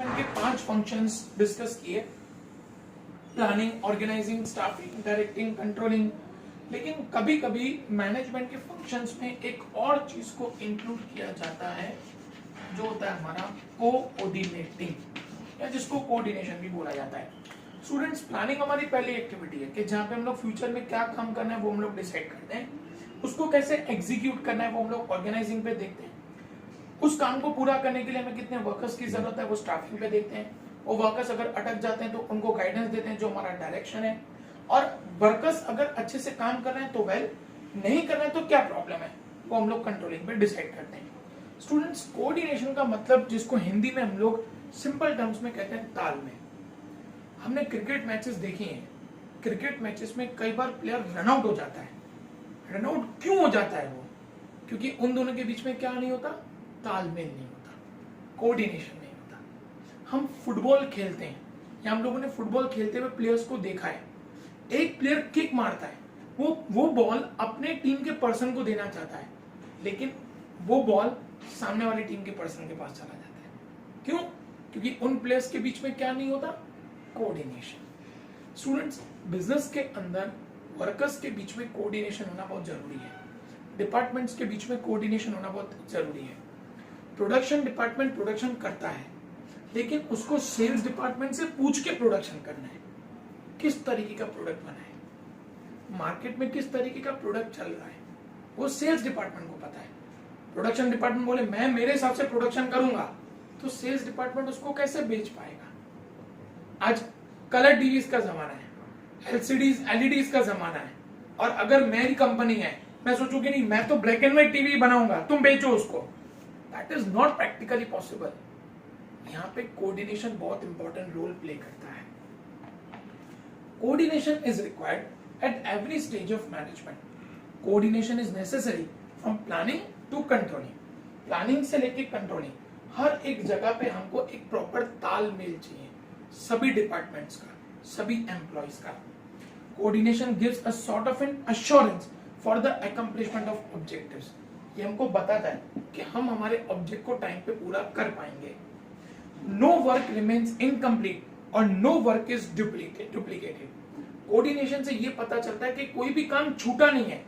Management के 5 functions discuss किए, planning, organizing, staffing, directing, controlling. लेकिन कभी कभी मैनेजमेंट के फंक्शंस में एक और चीज को इंक्लूड किया जाता है जो होता है हमारा कोऑर्डिनेटिंग, या जिसको कोऑर्डिनेशन भी बोला जाता है। स्टूडेंट्स, प्लानिंग हमारी पहली एक्टिविटी है कि जहाँ पे हम लोग फ्यूचर में क्या काम करना है वो हम लोग डिसाइड करते हैं, उसको कैसे एग्जीक्यूट करना है वो हम लोग ऑर्गेनाइजिंग पे देखते हैं, उस काम को पूरा करने के लिए हमें कितने वर्कर्स की जरूरत है वो स्टाफिंग पे देखते हैं, वो वर्कर्स अगर अटक जाते हैं तो उनको गाइडेंस देते हैं जो हमारा डायरेक्शन है, और वर्कर्स अगर अच्छे से काम कर रहे हैं तो वेल, नहीं कर रहे हैं तो क्या प्रॉब्लम है वो हम लोग कंट्रोलिंग पे डिसाइड करते हैं। स्टूडेंट्स, कोऑर्डिनेशन का मतलब, जिसको हिंदी में हम लोग सिंपल टर्म्स में कहते हैं तालमेल। हमने क्रिकेट मैचेस देखी हैं, क्रिकेट मैचेस में कई बार प्लेयर रन आउट हो जाता है। रन आउट क्यों हो जाता है वो? क्योंकि उन दोनों के बीच में क्या नहीं होता, तालमेल नहीं होता, कोऑर्डिनेशन नहीं होता। हम फुटबॉल खेलते हैं, या हम लोगों ने फुटबॉल खेलते हुए प्लेयर्स को देखा है, एक प्लेयर किक मारता है, वो बॉल अपने टीम के पर्सन को देना चाहता है, लेकिन वो बॉल सामने वाली टीम के पर्सन के पास चला जाता है। क्यों? क्योंकि उन प्लेयर्स के बीच में क्या नहीं होता, कोऑर्डिनेशन। स्टूडेंट्स, बिजनेस के अंदर वर्कर्स के बीच में कोऑर्डिनेशन होना बहुत जरूरी है, डिपार्टमेंट्स के बीच में कोऑर्डिनेशन होना बहुत जरूरी है। प्रोडक्शन डिपार्टमेंट प्रोडक्शन करता है, लेकिन उसको सेल्स डिपार्टमेंट से पूछ के प्रोडक्शन करना है, किस तरीके का प्रोडक्ट बना है, मार्केट में किस तरीके का प्रोडक्ट चल रहा है, वो सेल्स डिपार्टमेंट को पता है। प्रोडक्शन डिपार्टमेंट बोले मैं मेरे हिसाब से प्रोडक्शन करूंगा, तो सेल्स डिपार्टमेंट उसको कैसे बेच पाएगा? आज कलर टीवीज का जमाना है, एलसीडीज एलईडीज का जमाना है, और अगर मेरी कंपनी है, मैं सोचूंगी नहीं मैं तो ब्लैक एंड व्हाइट टीवी बनाऊंगा, तुम बेचो उसको, that is not practically possible. यहाँ पे कोऑर्डिनेशन बहुत इंपॉर्टेंट रोल प्ले करता है। Coordination is required at every stage of management. Coordination is necessary from planning to controlling. Planning से लेके कंट्रोलिंग, हर एक जगह पे हमको एक प्रॉपर तालमेल चाहिए, सभी डिपार्टमेंट्स का, सभी एम्प्लॉयज का। Coordination gives a sort of an assurance for the accomplishment of objectives. ये हमको बताता है कि हम हमारे ऑब्जेक्ट को टाइम पे पूरा कर पाएंगे। नो वर्क रिमेन्स इनकम्प्लीट और no work is duplicated. Coordination से ये पता चलता है कि कोई भी काम छूटा नहीं है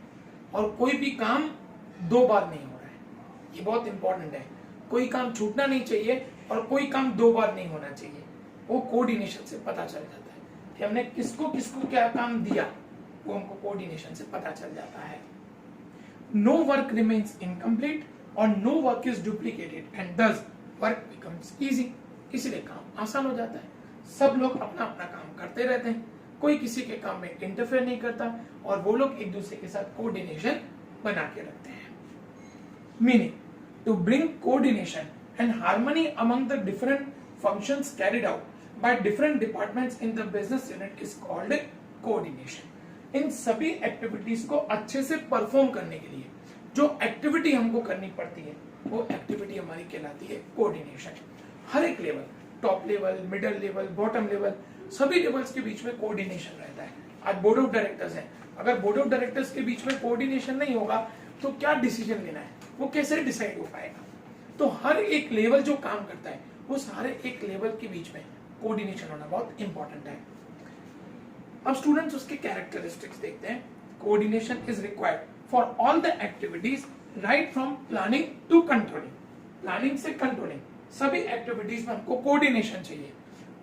और कोई भी काम 2 बार नहीं हो रहा है। ये बहुत इंपॉर्टेंट है, कोई काम छूटना नहीं चाहिए और कोई काम 2 बार नहीं होना चाहिए। वो कोऑर्डिनेशन से पता चल जाता है कि हमने किसको किसको क्या काम दिया, वो हमको कोऑर्डिनेशन से पता चल जाता है। नो वर्क रिमेन्स इनकम्प्लीट और no work is duplicated and thus work becomes easy. इसलिए काम आसान हो जाता है, सब लोग अपना अपना काम करते रहते हैं, कोई किसी के काम में इंटरफेयर नहीं करता, और वो लोग एक दूसरे के साथ कोऑर्डिनेशन बना के रखते हैं। Meaning, to bring coordination and harmony among the different functions carried out by different departments in the business unit is called coordination. इन सभी एक्टिविटीज को अच्छे से परफॉर्म करने के लिए जो एक्टिविटी हमको करनी पड़ती है, वो एक्टिविटी हमारी कहलाती है कोऑर्डिनेशन। हर एक level, top level, middle level, bottom level, सभी लेवल्स के बीच में कोऑर्डिनेशन रहता है। आज बोर्ड ऑफ डायरेक्टर्स है, अगर बोर्ड ऑफ डायरेक्टर्स के बीच में कोऑर्डिनेशन नहीं होगा तो क्या डिसीजन लेना है, वो कैसे डिसाइड हो पाएगा? तो हर एक लेवल जो काम करता है, वो सारे एक लेवल के बीच में कोऑर्डिनेशन होना बहुत इंपॉर्टेंट है। अब स्टूडेंट्स, उसके कैरेक्टरिस्टिक्स देखते हैं। Coordination is required for all the activities right from planning to controlling. Planning से कंट्रोलिंग, सभी एक्टिविटीज में हमको कोऑर्डिनेशन चाहिए।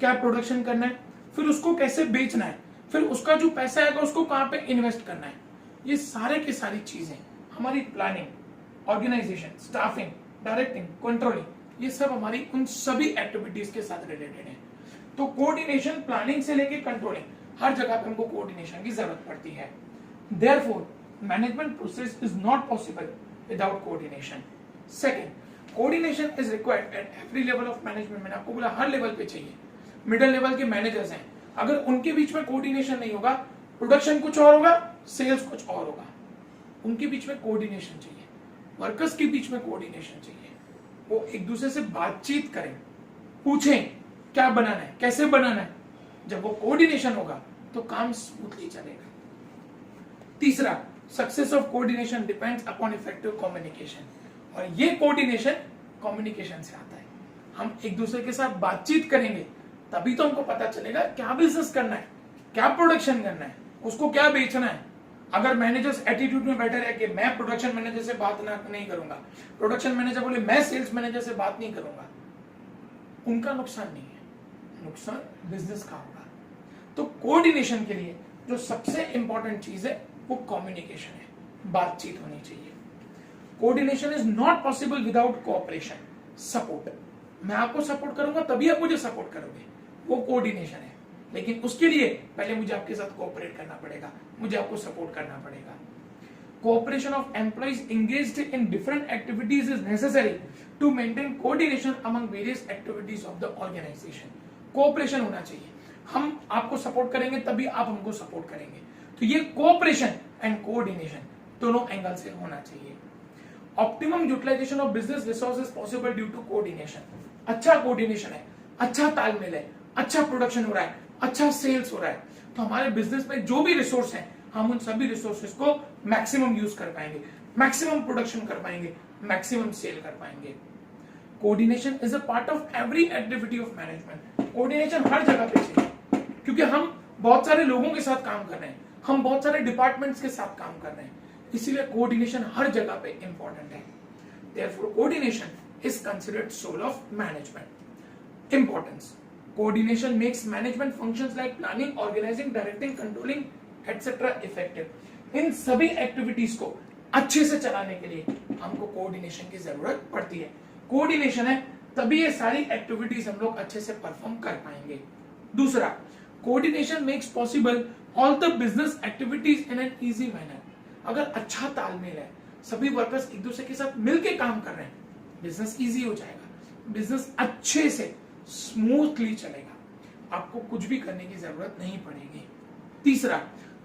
क्या प्रोडक्शन करना है, फिर उसको कैसे बेचना है, फिर उसका जो पैसा आएगा उसको कहाँ पे इन्वेस्ट करना है, ये सारे की सारी चीजें हमारी planning, organization, staffing, directing, controlling, ये सब हमारी उन सभी एक्टिविटीज के साथ रिलेटेड है। तो कोऑर्डिनेशन, प्लानिंग से लेके कंट्रोलिंग, हर जगह पे हमको कोऑर्डिनेशन की जरूरत पड़ती है। Therefore management process is not possible without coordination. Second, coordination is required at every level of management. मैंने आपको बोला हर लेवल पे चाहिए। मिडिल लेवल के मैनेजर्स हैं, अगर उनके बीच में कोऑर्डिनेशन नहीं होगा, प्रोडक्शन कुछ और होगा, सेल्स कुछ और होगा। उनके बीच में कोऑर्डिनेशन चाहिए, वर्कर्स के बीच में कोऑर्डिनेशन चाहिए, वो एक दूसरे से बातचीत करें, पूछें क्या बनाना है, कैसे बनाना है। जब वो कोऑर्डिनेशन होगा तो काम स्मूथली चलेगा। तीसरा, success of coordination depends upon effective communication, और ये कोऑर्डिनेशन कम्युनिकेशन से आता है। हम एक दूसरे के साथ बातचीत करेंगे तभी तो हमको पता चलेगा क्या बिजनेस करना है, क्या प्रोडक्शन करना है, उसको क्या बेचना है। अगर मैनेजर्स एटीट्यूड में बैठे रहे कि मैं प्रोडक्शन मैनेजर से बात नहीं करूंगा, प्रोडक्शन मैनेजर बोले मैं सेल्स मैनेजर से बात नहीं करूंगा, उनका नुकसान नहीं है, नुकसान बिजनेस का होगा। तो कोऑर्डिनेशन के लिए जो सबसे इंपॉर्टेंट चीज है वो कम्युनिकेशन है, बातचीत होनी चाहिए। Coordination is not possible without cooperation, support. मैं आपको सपोर्ट करूंगा तभी आप मुझे सपोर्ट करोगे, वो कोऑर्डिनेशन है। लेकिन उसके लिए पहले मुझे आपके साथ कोऑपरेट करना पड़ेगा, मुझे आपको सपोर्ट करना पड़ेगा। Cooperation of employees engaged in different activities is necessary to maintain coordination among various activities of the organization. Cooperation होना चाहिए, हम आपको सपोर्ट करेंगे तभी आप हमको सपोर्ट करेंगे। तो ये कोऑपरेशन एंड कोऑर्डिनेशन दोनों एंगल से होना चाहिए। Optimum utilization of business resources possible due to coordination. अच्छा कोऑर्डिनेशन है, अच्छा तालमेल है, अच्छा प्रोडक्शन हो रहा है, अच्छा सेल्स हो रहा है, तो हमारे बिजनेस में जो भी रिसोर्स है हम उन सभी रिसोर्सेज को मैक्सिमम यूज कर पाएंगे, मैक्सिमम प्रोडक्शन कर पाएंगे, मैक्सिमम सेल कर पाएंगे। Coordination is a part of every activity of management. Coordination हर जगह पे चाहिए, क्योंकि हम बहुत सारे लोगों के साथ काम कर रहे हैं, हम बहुत सारे डिपार्टमेंट्स के साथ काम कर रहे हैं, इसीलिए कोऑर्डिनेशन हर जगह पे इंपॉर्टेंट है। Therefore coordination is considered soul of management. Importance: coordination makes management functions like planning, organising, directing, controlling etcetera effective. इन सभी एक्टिविटीज को अच्छे से चलाने के लिए हमको कोऑर्डिनेशन की जरूरत पड़ती है। कोऑर्डिनेशन है तभी ये सारी एक्टिविटीज हम लोग अच्छे से परफॉर्म कर पाएंगे। दूसरा, coordination makes possible all the business activities in an easy manner. अगर अच्छा तालमेल है, सभी वर्कर्स एक दूसरे के साथ मिलकर काम कर रहे हैं, बिजनेस इजी हो जाएगा, बिजनेस अच्छे से स्मूथली चलेगा, आपको कुछ भी करने की जरूरत नहीं पड़ेगी। तीसरा,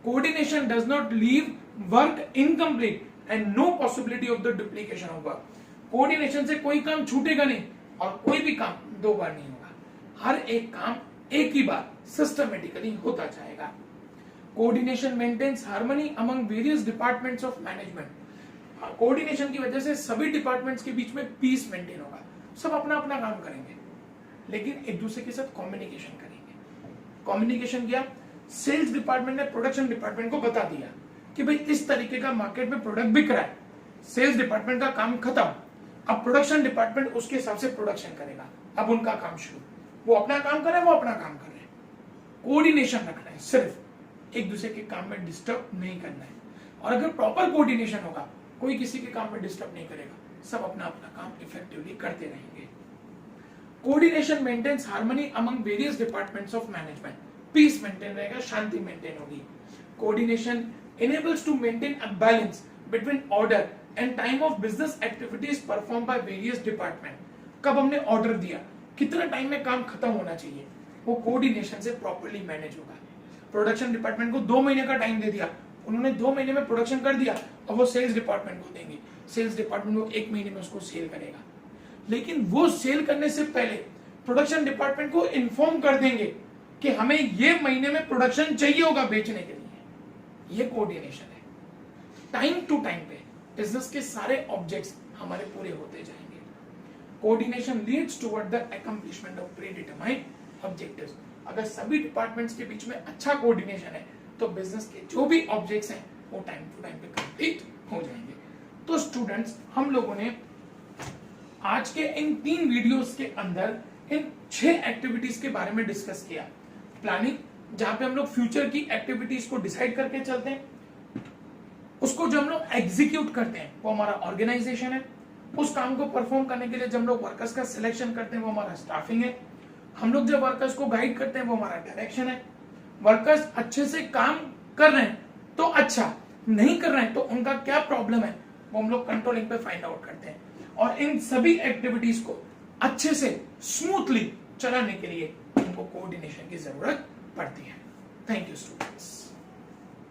coordination does not leave work incomplete and no possibility of the duplication of work. Coordination से कोई काम छूटेगा नहीं और कोई भी काम दो बार नहीं होगा, हर एक काम एक ही बार सिस्टमेटिकली होता जाएगा। Coordination maintains harmony among various departments of management. Coordination की वजह से सभी डिपार्टमेंट्स के बीच में पीस मेंटेन होगा, सब अपना अपना काम करेंगे लेकिन एक दूसरे के साथ कम्युनिकेशन करेंगे। कम्युनिकेशन किया, सेल्स डिपार्टमेंट ने प्रोडक्शन डिपार्टमेंट को बता दिया कि भाई इस तरीके का मार्केट में प्रोडक्ट बिक रहा है, सेल्स डिपार्टमेंट का काम खत्म, अब प्रोडक्शन डिपार्टमेंट उसके हिसाब से प्रोडक्शन करेगा, अब उनका काम शुरू। वो अपना काम कर रहे हैं, वो अपना काम कर रहे हैं। कोऑर्डिनेशन रखना है, सिर्फ एक दूसरे के काम में डिस्टर्ब नहीं करना है। और अगर प्रॉपर कोऑर्डिनेशन होगा, कोई किसी के काम में डिस्टर्ब नहीं करेगा, सब अपना अपना काम इफेक्टिवली करते रहेंगे। Coordination maintains harmony among various departments of management. Peace maintain रहेगा, शांति मेंटेन होगी। Coordination enables to maintain a balance between order and time of business activities performed by various department। कब हमने ऑर्डर दिया, कितना टाइम में काम खत्म होना चाहिए, वो कोऑर्डिनेशन से प्रॉपर्ली मैनेज होगा। प्रोडक्शन डिपार्टमेंट को 2 महीने का टाइम दे दिया, उन्होंने 2 महीने में प्रोडक्शन कर दिया और वो सेल्स डिपार्टमेंट को देंगे, सेल्स डिपार्टमेंट वो 1 महीने में उसको सेल करेगा। लेकिन वो सेल करने से पहले प्रोडक्शन डिपार्टमेंट को इन्फॉर्म कर देंगे कि हमें ये महीने में प्रोडक्शन चाहिए होगा बेचने के लिए। ये कोऑर्डिनेशन है। टाइम टू टाइम पे बिजनेस के सारे ऑब्जेक्ट्स हमारे पूरे होते जाएंगे। Coordination leads toward the accomplishment of predetermined objectives. अगर सभी डिपार्टमेंट्स के बीच में अच्छा कोऑर्डिनेशन है तो बिजनेस के जो भी ऑब्जेक्ट्स हैं वो टाइम टू टाइम पे कंप्लीट हो जाएंगे। तो स्टूडेंट्स, हम लोगों ने आज के इन 3 वीडियोस के अंदर इन 6 एक्टिविटीज के बारे में डिस्कस किया। प्लानिंग, जहां पे हम लोग फ्यूचर की एक्टिविटीज को डिसाइड करके चलते हैं, उसको जब हम लोग एग्जीक्यूट करते हैं वो हमारा ऑर्गेनाइजेशन है। उस काम को परफॉर्म करने के लिए जब हम लोग वर्कर्स का सिलेक्शन करते हैं वो हमारा स्टाफिंग है। हम लोग जब वर्कर्स को गाइड करते हैं वो हमारा डायरेक्शन है। वर्कर्स अच्छे से काम कर रहे हैं तो अच्छा, नहीं कर रहे हैं तो उनका क्या प्रॉब्लम है वो हम लोग कंट्रोलिंग पे फाइंड आउट करते हैं। और इन सभी एक्टिविटीज को अच्छे से स्मूथली चलाने के लिए हमको कोऑर्डिनेशन की जरूरत पड़ती है। Thank you students.